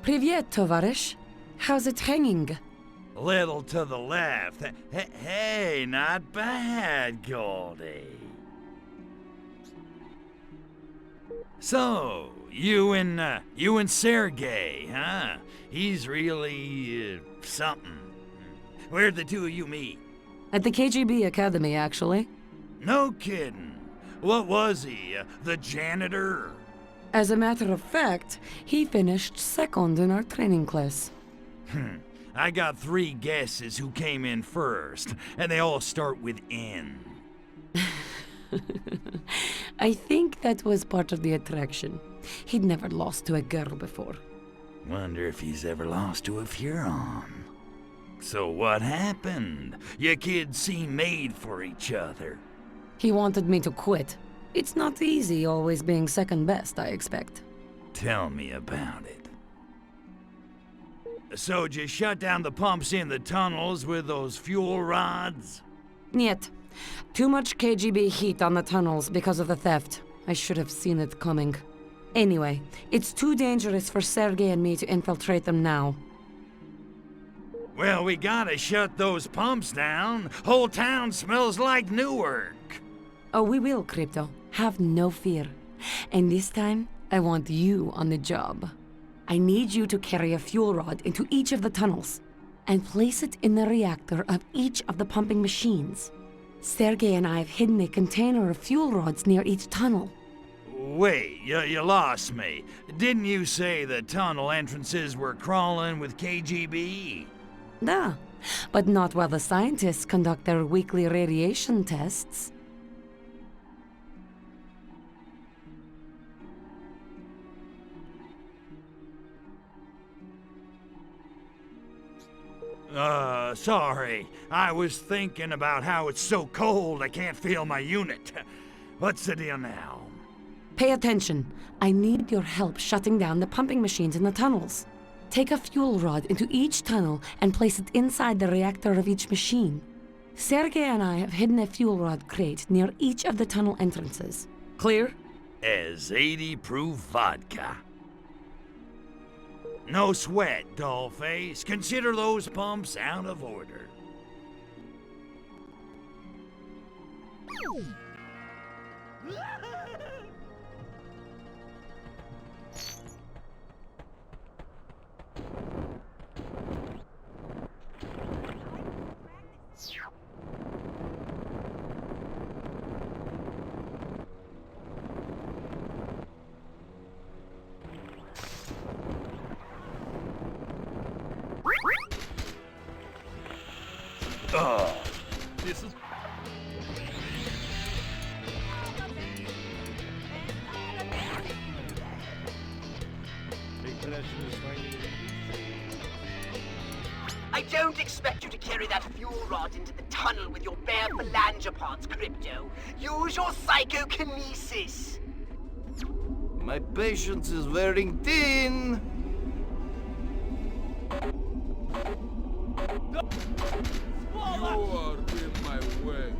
Привет, товарищ. How's it hanging? Little to the left. Hey, not bad, Goldie. So, you and Sergey, huh? He's really, something. Where'd the two of you meet? At the KGB Academy, actually. No kidding. What was he, the janitor? As a matter of fact, he finished second in our training class. I got 3 guesses who came in first, and they all start with N. I think that was part of the attraction. He'd never lost to a girl before. Wonder if he's ever lost to a Furon. So what happened? You kids seem made for each other. He wanted me to quit. It's not easy always being second best, I expect. Tell me about it. So just shut down the pumps in the tunnels with those fuel rods? Niet. Too much KGB heat on the tunnels because of the theft. I should have seen it coming. Anyway, it's too dangerous for Sergey and me to infiltrate them now. Well, we gotta shut those pumps down. Whole town smells like Newark. Oh, we will, Crypto. Have no fear. And this time, I want you on the job. I need you to carry a fuel rod into each of the tunnels and place it in the reactor of each of the pumping machines. Sergey and I have hidden a container of fuel rods near each tunnel. Wait, you lost me. Didn't you say the tunnel entrances were crawling with KGB? Da, but not while the scientists conduct their weekly radiation tests. Sorry. I was thinking about how it's so cold I can't feel my unit. What's the deal now? Pay attention. I need your help shutting down the pumping machines in the tunnels. Take a fuel rod into each tunnel and place it inside the reactor of each machine. Sergey and I have hidden a fuel rod crate near each of the tunnel entrances. Clear? As 80 proof vodka. No sweat, dollface. Consider those pumps out of order. This is... I don't expect you to carry that fuel rod into the tunnel with your bare phalangopods, Crypto. Use your psychokinesis. My patience is wearing thin. You are in my way.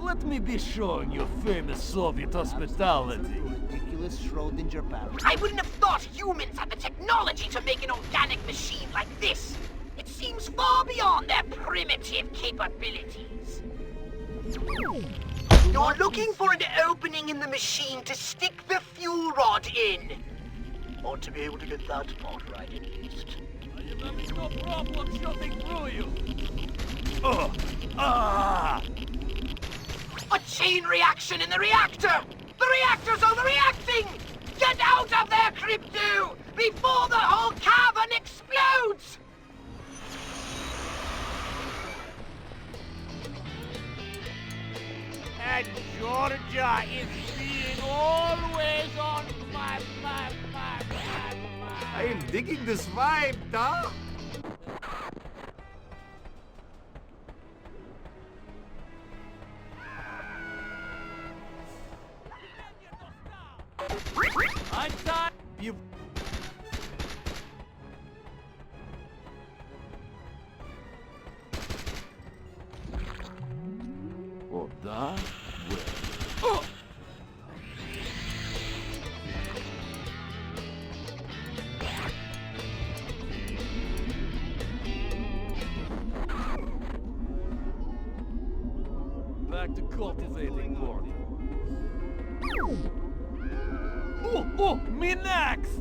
Let me be showing your famous Soviet hospitality. Ridiculous Schrodinger parrot. I wouldn't have thought humans had the technology to make an organic machine like this. It seems far beyond their primitive capabilities. You're looking for an opening in the machine to stick the fuel rod in. Ought to be able to get that part right at least. I am having no problem shooting through you. A chain reaction in the reactor! The reactor's overreacting! Get out of there, Crypto! Before the whole cavern explodes! And Georgia is being always on my. I am digging this vibe, huh? I'm tired. You. Da? Well. Oh! Back to cultivating more. Oh, me next!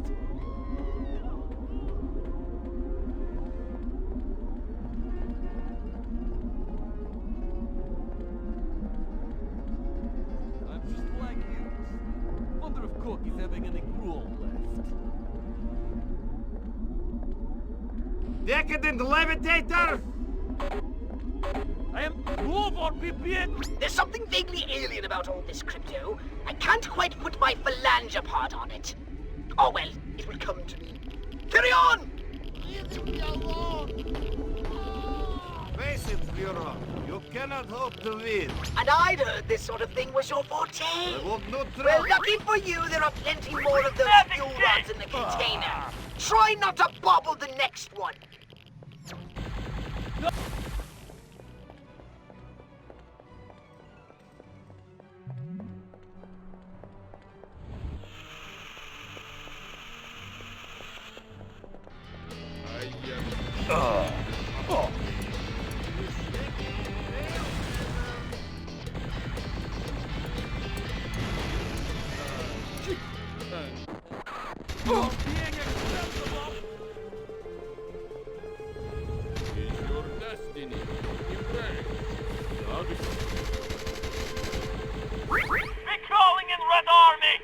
I'm just like you. Wonder if Corky's having any gruel left. Decadent levitator! I am move on, BPN! There's something vaguely alien about all this, Crypto. I can't quite put my phalange part on it. Oh well, it will come to me. Carry on! Leave me alone! Face it, Führer. You cannot hope to win. And I'd heard this sort of thing was your forte. I want no Well, trouble. lucky for you, there are plenty more of those fuel rods in the container. Try not to bobble the next one. Being acceptable is your destiny. Be calling in Red Army!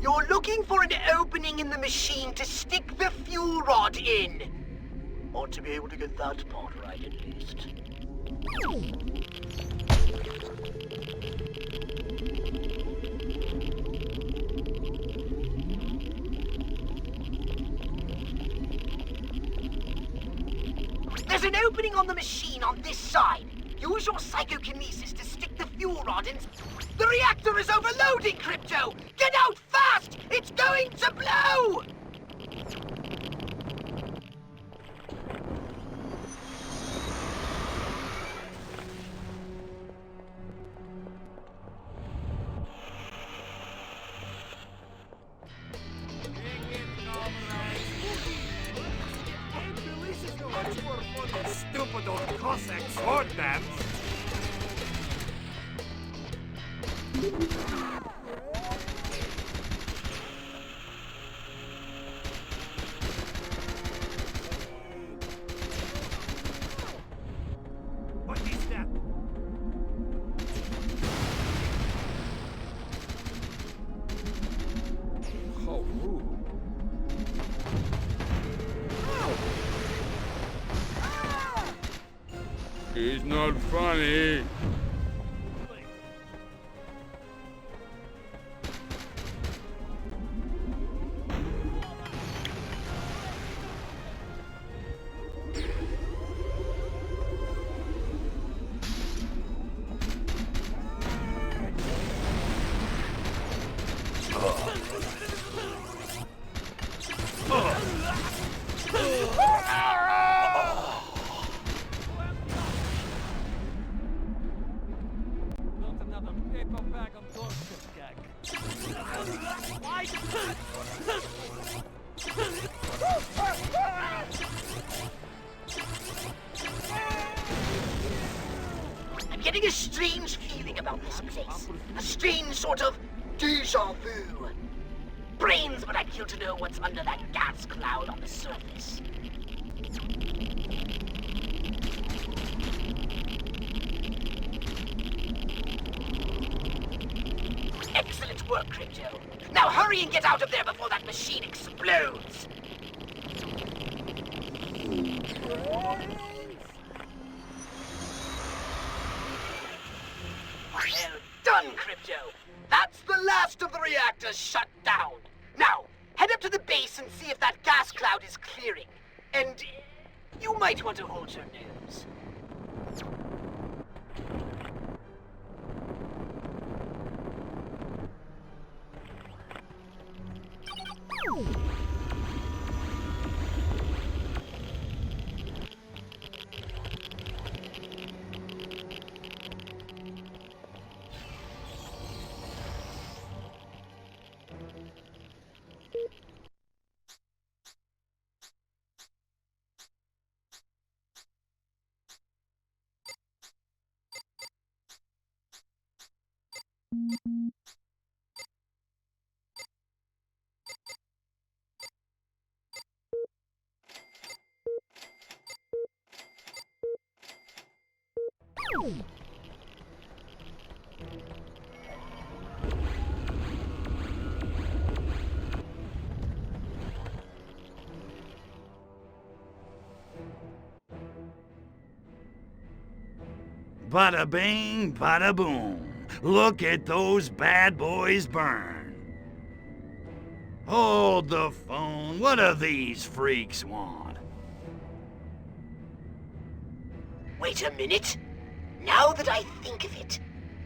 You're looking for an opening in the machine to stick the fuel rod in. Ought to be able to get that part right at least. There's an opening on the machine on this side. Use your psychokinesis to stick the fuel rod in. The reactor is overloading, Crypto! Get out fast! It's going to blow! Stupid old Cossack sword dance. What is that? How rude. It's not funny. Not another paper bag of doorstep gag. I'm getting a strange feeling about this place. A strange sort of deja vu. Brains, but I'd kill to know what's under that gas cloud on the surface. Excellent work, Crypto. Now hurry and get out of there before that machine explodes! reactor's shut down. Now, head up to the base and see if that gas cloud is clearing. And you might want to hold your nose. Bada bing, bada boom. Look at those bad boys burn. Hold the phone. What do these freaks want? Wait a minute. Now that I think of it,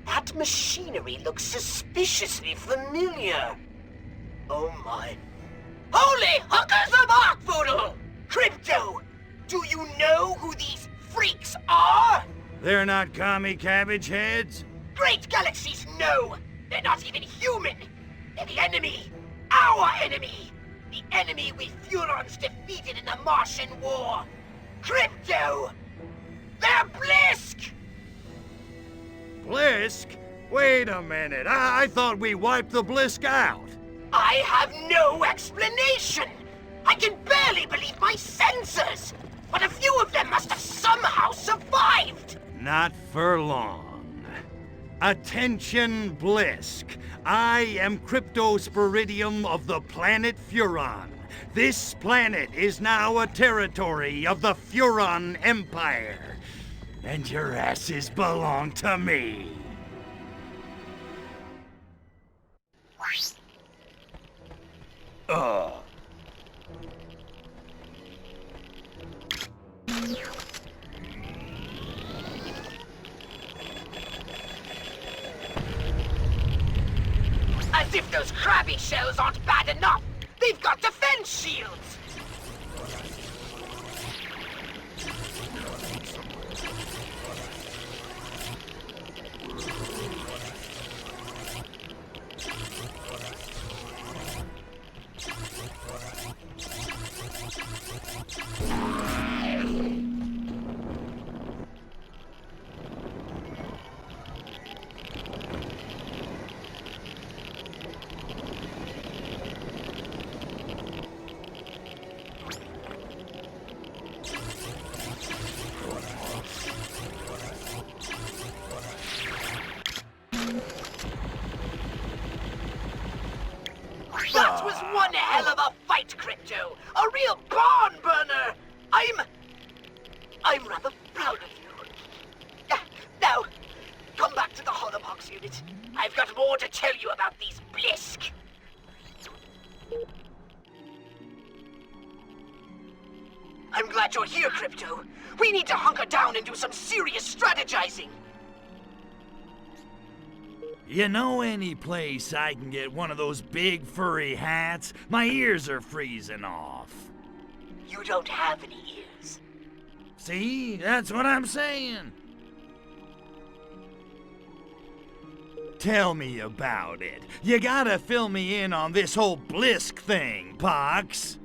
that machinery looks suspiciously familiar. Oh my. Holy hookers of Arkvoodle! Crypto, do you know who these freaks are? They're not commie cabbage heads? Great galaxies, no! They're not even human! They're the enemy! Our enemy! The enemy we Furons defeated in the Martian War! Crypto! They're Blisk! Blisk? Wait a minute. I thought we wiped the Blisk out. I have no explanation! I can barely believe my senses! But a few of them must have somehow survived! Not for long. Attention, Blisk. I am Cryptosporidium of the planet Furon. This planet is now a territory of the Furon Empire. And your asses belong to me. Ugh. As if those crabby shells aren't bad enough! They've got defense shields! That was one hell of a fight, Crypto! A real barn burner! I'm rather proud of you. Now, come back to the Holobox unit. I've got more to tell you about these Blisk. I'm glad you're here, Crypto. We need to hunker down and do some serious strategizing. You know any place I can get one of those big furry hats? My ears are freezing off. You don't have any ears. See? That's what I'm saying. Tell me about it. You gotta fill me in on this whole Blisk thing, Pox.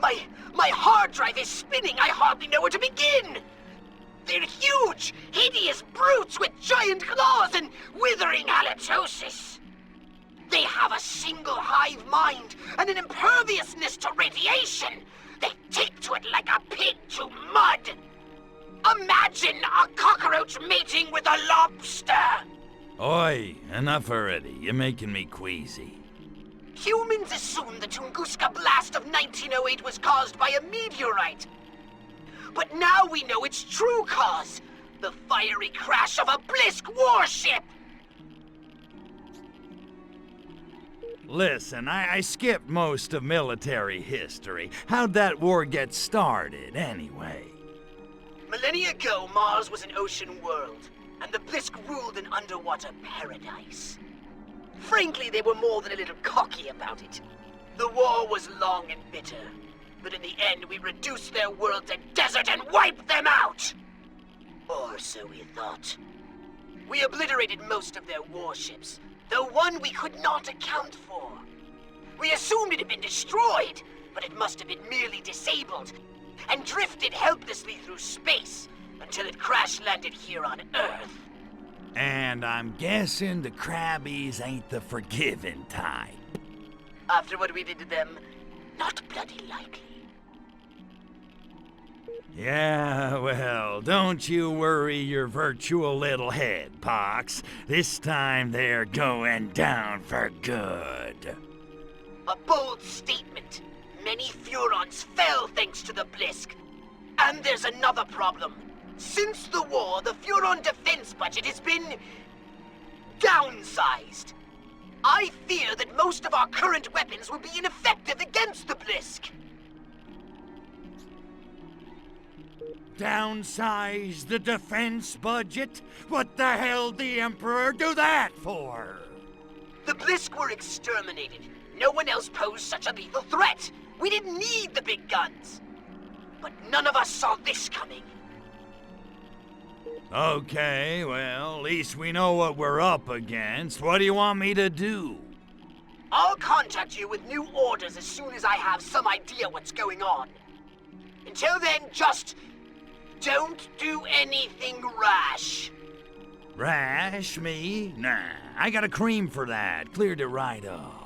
My hard drive is spinning. I hardly know where to begin. They're huge, hideous brutes with giant claws and withering halitosis. They have a single hive mind and an imperviousness to radiation. They take to it like a pig to mud. Imagine a cockroach mating with a lobster. Oi, enough already. You're making me queasy. Humans assumed the Tunguska blast of 1908 was caused by a meteorite. But now we know its true cause. The fiery crash of a Blisk warship. Listen, I skipped most of military history. How'd that war get started, anyway? Millennia ago, Mars was an ocean world, and the Blisk ruled an underwater paradise. Frankly, they were more than a little cocky about it. The war was long and bitter, but in the end, we reduced their world to desert and wiped them out! Or so we thought. We obliterated most of their warships, though one we could not account for. We assumed it had been destroyed, but it must have been merely disabled, and drifted helplessly through space until it crash-landed here on Earth. And I'm guessing the Krabbies ain't the forgiving type. After what we did to them, not bloody likely. Yeah, well, don't you worry your virtual little head, Pox. This time they're going down for good. A bold statement. Many Furons fell thanks to the Blisk. And there's another problem. Since the war, the Furon defense budget has been downsized. I fear that most of our current weapons will be ineffective against the Blisk. Downsize the defense budget? What the hell'd the Emperor do that for? The Blisk were exterminated. No one else posed such a lethal threat. We didn't need the big guns. But none of us saw this coming. Okay, well, at least we know what we're up against. What do you want me to do? I'll contact you with new orders as soon as I have some idea what's going on. Until then, just don't do anything rash. Rash, me? Nah, I got a cream for that. Cleared it right up.